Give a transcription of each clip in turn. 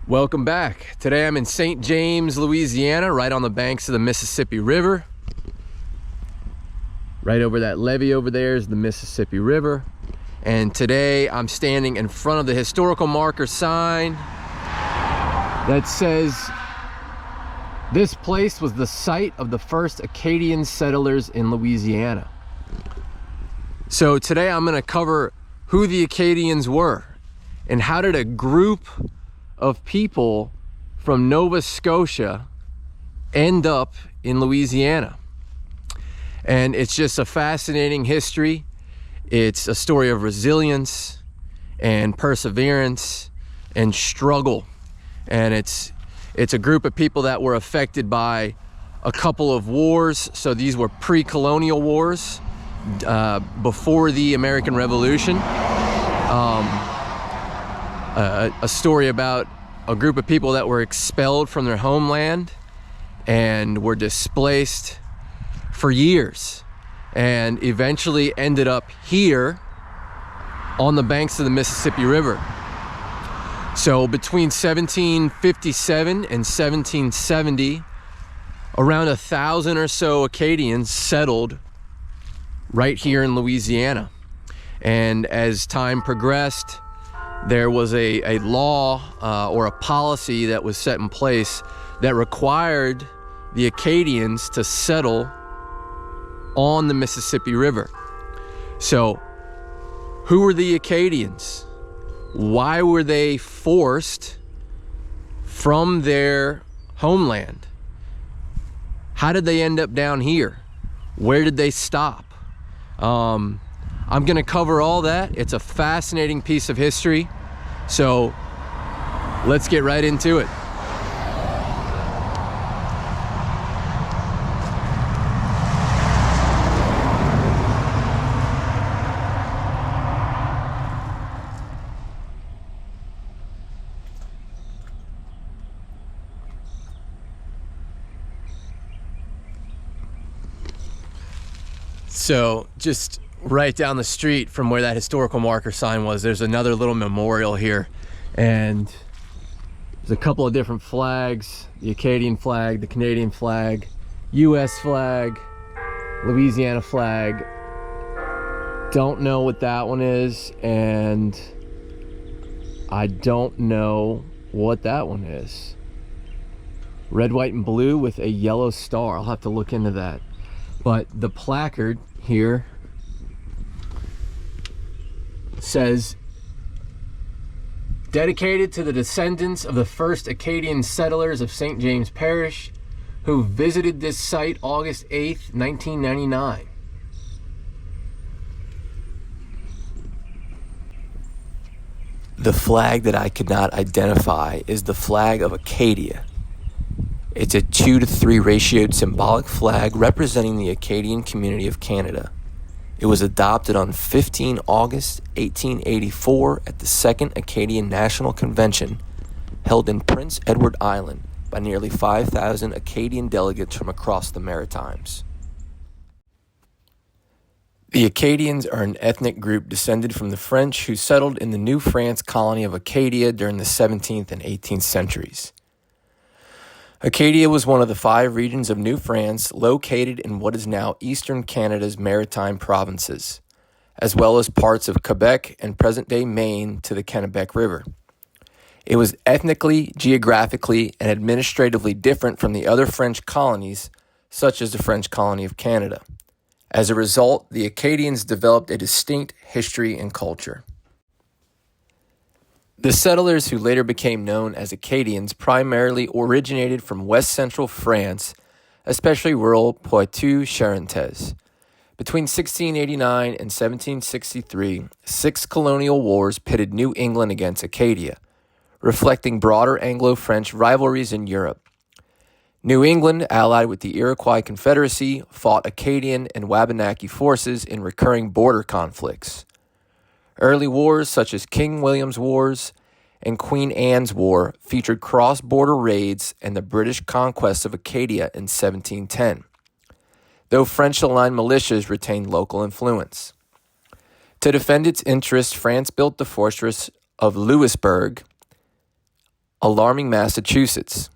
Welcome back. Today I'm in St. James, Louisiana, right on the banks of the Mississippi River. Right over that levee over there is the Mississippi River. And today I'm standing in front of the historical marker sign that says this place was the site of the first Acadian settlers in Louisiana. So today I'm going to cover who the Acadians were and how did a group of people from Nova Scotia end up in Louisiana. And it's just a fascinating history. It's a story of resilience and perseverance and struggle. And it's a group of people that were affected by a couple of wars. So these were pre-colonial wars before the American Revolution. A story about a group of people that were expelled from their homeland and were displaced for years and eventually ended up here on the banks of the Mississippi River. So between 1757 and 1770, around 1,000 or so Acadians settled right here in Louisiana. And as time progressed, there was a law or a policy that was set in place that required the Acadians to settle on the Mississippi River. So, who were the Acadians? Why were they forced from their homeland? How did they end up down here? Where did they stop? I'm gonna cover all that. It's a fascinating piece of history. So let's get right into it. So just right down the street from where that historical marker sign was, there's another little memorial here, and there's a couple of different flags: the Acadian flag, the Canadian flag, US flag, Louisiana flag. Don't know what that one is, and I don't know what that one is. Red, white, and blue with a yellow star. I'll have to look into that. But the placard here says, dedicated to the descendants of the first Acadian settlers of St. James Parish who visited this site August 8th, 1999. The flag that I could not identify is the flag of Acadia. It's a 2-to-3 ratioed symbolic flag representing the Acadian community of Canada. It was adopted on 15 August 1884 at the Second Acadian National Convention, held in Prince Edward Island by nearly 5,000 Acadian delegates from across the Maritimes. The Acadians are an ethnic group descended from the French who settled in the New France colony of Acadia during the 17th and 18th centuries. Acadia was one of the 5 regions of New France located in what is now eastern Canada's maritime provinces, as well as parts of Quebec and present-day Maine to the Kennebec River. It was ethnically, geographically, and administratively different from the other French colonies, such as the French colony of Canada. As a result, the Acadians developed a distinct history and culture. The settlers who later became known as Acadians primarily originated from west-central France, especially rural Poitou-Charentes. Between 1689 and 1763, 6 colonial wars pitted New England against Acadia, reflecting broader Anglo-French rivalries in Europe. New England, allied with the Iroquois Confederacy, fought Acadian and Wabanaki forces in recurring border conflicts. Early wars such as King William's Wars and Queen Anne's War featured cross-border raids and the British conquest of Acadia in 1710, though French-aligned militias retained local influence. To defend its interests, France built the fortress of Louisbourg alarming Massachusetts.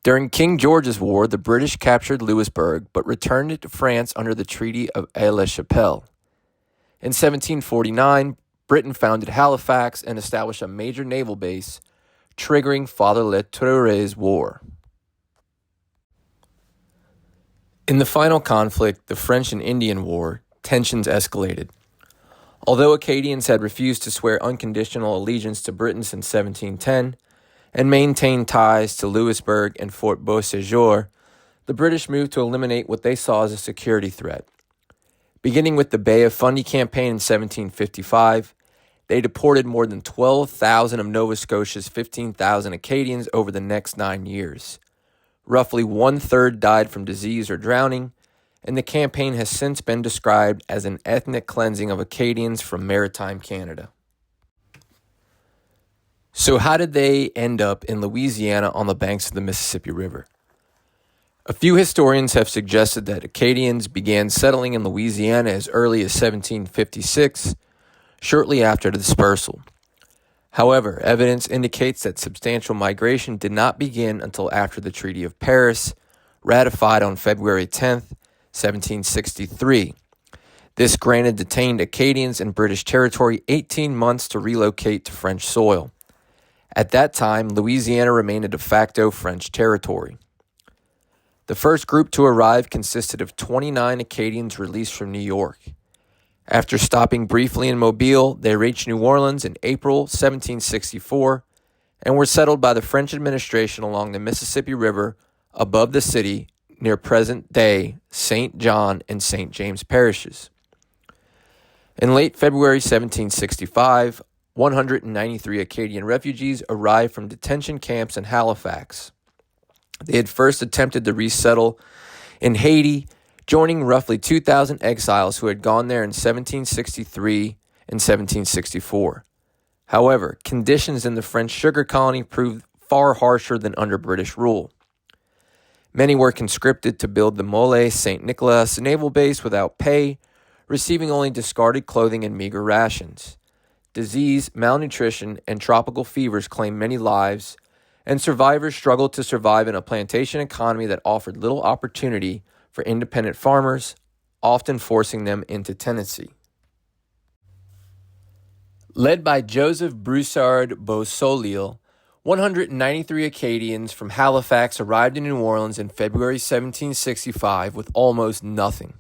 During King George's War, the British captured Louisbourg but returned it to France under the Treaty of Aix-la-Chapelle. In 1749, Britain founded Halifax and established a major naval base, triggering Father Le Touret's War. In the final conflict, the French and Indian War, tensions escalated. Although Acadians had refused to swear unconditional allegiance to Britain since 1710 and maintained ties to Louisbourg and Fort Beauséjour, the British moved to eliminate what they saw as a security threat. Beginning with the Bay of Fundy campaign in 1755, they deported more than 12,000 of Nova Scotia's 15,000 Acadians over the next 9 years. Roughly one-third died from disease or drowning, and the campaign has since been described as an ethnic cleansing of Acadians from maritime Canada. So how did they end up in Louisiana on the banks of the Mississippi River? A few historians have suggested that Acadians began settling in Louisiana as early as 1756, shortly after the dispersal. However, evidence indicates that substantial migration did not begin until after the Treaty of Paris, ratified on February 10, 1763. This granted detained Acadians in British territory 18 months to relocate to French soil. At that time, Louisiana remained a de facto French territory. The first group to arrive consisted of 29 Acadians released from New York. After stopping briefly in Mobile, they reached New Orleans in April 1764 and were settled by the French administration along the Mississippi River above the city near present-day St. John and St. James parishes. In late February 1765, 193 Acadian refugees arrived from detention camps in Halifax. They had first attempted to resettle in Haiti, joining roughly 2,000 exiles who had gone there in 1763 and 1764. However, conditions in the French sugar colony proved far harsher than under British rule. Many were conscripted to build the Mole St. Nicolas naval base without pay, receiving only discarded clothing and meager rations. Disease, malnutrition, and tropical fevers claimed many lives, and survivors struggled to survive in a plantation economy that offered little opportunity for independent farmers, often forcing them into tenancy. Led by Joseph Broussard Beausoleil, 193 Acadians from Halifax arrived in New Orleans in February 1765 with almost nothing.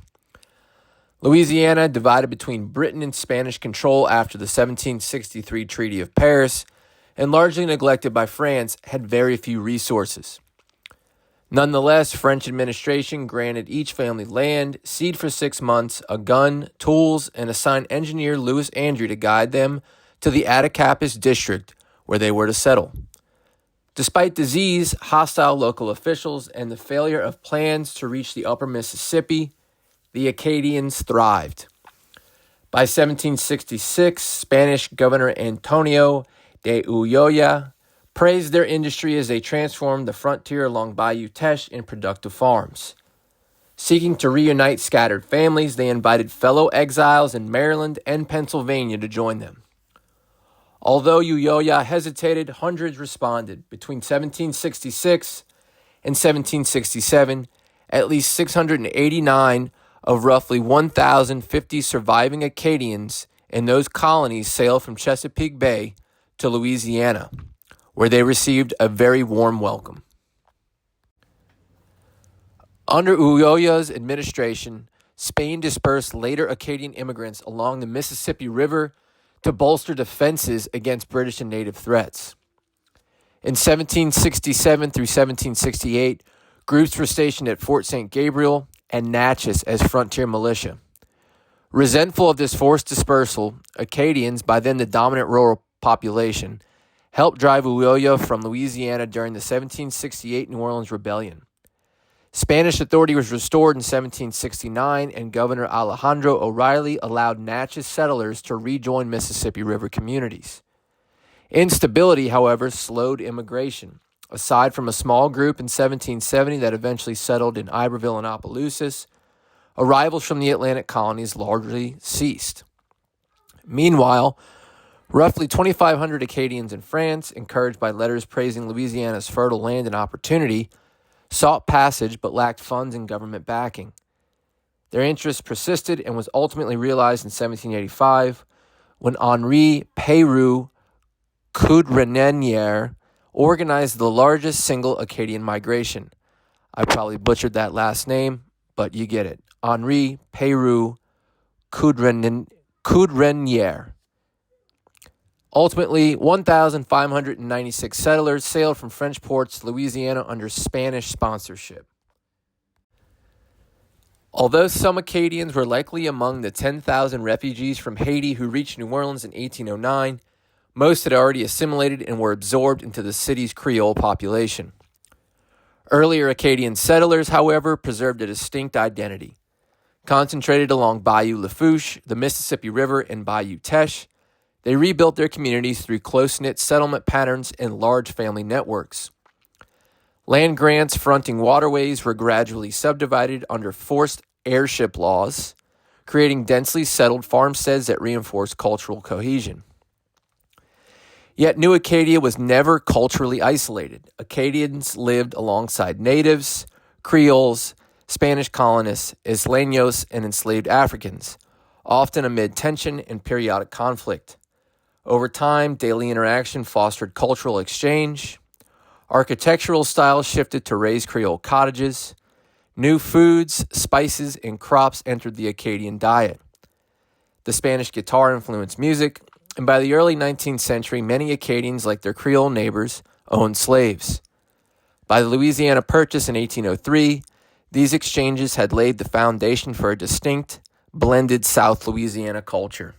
Louisiana, divided between Britain and Spanish control after the 1763 Treaty of Paris, and largely neglected by France, had very few resources. Nonetheless, French administration granted each family land, seed for 6 months, a gun, tools, and assigned engineer Louis Andrew to guide them to the Attakapas district where they were to settle. Despite disease, hostile local officials, and the failure of plans to reach the upper Mississippi, the Acadians thrived. By 1766, Spanish Governor Antonio de Ulloa praised their industry as they transformed the frontier along Bayou Teche into productive farms. Seeking to reunite scattered families, they invited fellow exiles in Maryland and Pennsylvania to join them. Although Ulloa hesitated, hundreds responded. Between 1766 and 1767, at least 689 of roughly 1,050 surviving Acadians in those colonies sailed from Chesapeake Bay to Louisiana, where they received a very warm welcome. Under Ulloa's administration, Spain dispersed later Acadian immigrants along the Mississippi River to bolster defenses against British and native threats. In 1767 through 1768, groups were stationed at Fort St. Gabriel and Natchez as frontier militia. Resentful of this forced dispersal, Acadians, by then the dominant rural population, helped drive Ulloa from Louisiana during the 1768 New Orleans Rebellion. Spanish authority was restored in 1769, and Governor Alejandro O'Reilly allowed Natchez settlers to rejoin Mississippi River communities. Instability, however, slowed immigration. Aside from a small group in 1770 that eventually settled in Iberville and Opelousas, arrivals from the Atlantic colonies largely ceased. Meanwhile, Roughly 2,500 Acadians in France, encouraged by letters praising Louisiana's fertile land and opportunity, sought passage but lacked funds and government backing. Their interest persisted and was ultimately realized in 1785 when Henri Peyroux Coudrenenière organized the largest single Acadian migration. I probably butchered that last name, but you get it. Henri Peyroux Coudrenenière. Ultimately, 1,596 settlers sailed from French ports to Louisiana under Spanish sponsorship. Although some Acadians were likely among the 10,000 refugees from Haiti who reached New Orleans in 1809, most had already assimilated and were absorbed into the city's Creole population. Earlier Acadian settlers, however, preserved a distinct identity. Concentrated along Bayou Lafourche, the Mississippi River, and Bayou Teche, they rebuilt their communities through close-knit settlement patterns and large family networks. Land grants fronting waterways were gradually subdivided under forced heirship laws, creating densely settled farmsteads that reinforced cultural cohesion. Yet New Acadia was never culturally isolated. Acadians lived alongside natives, Creoles, Spanish colonists, Isleños, and enslaved Africans, often amid tension and periodic conflict. Over time, daily interaction fostered cultural exchange. Architectural styles shifted to raised Creole cottages. New foods, spices, and crops entered the Acadian diet. The Spanish guitar influenced music, and by the early 19th century, many Acadians, like their Creole neighbors, owned slaves. By the Louisiana Purchase in 1803, these exchanges had laid the foundation for a distinct, blended South Louisiana culture.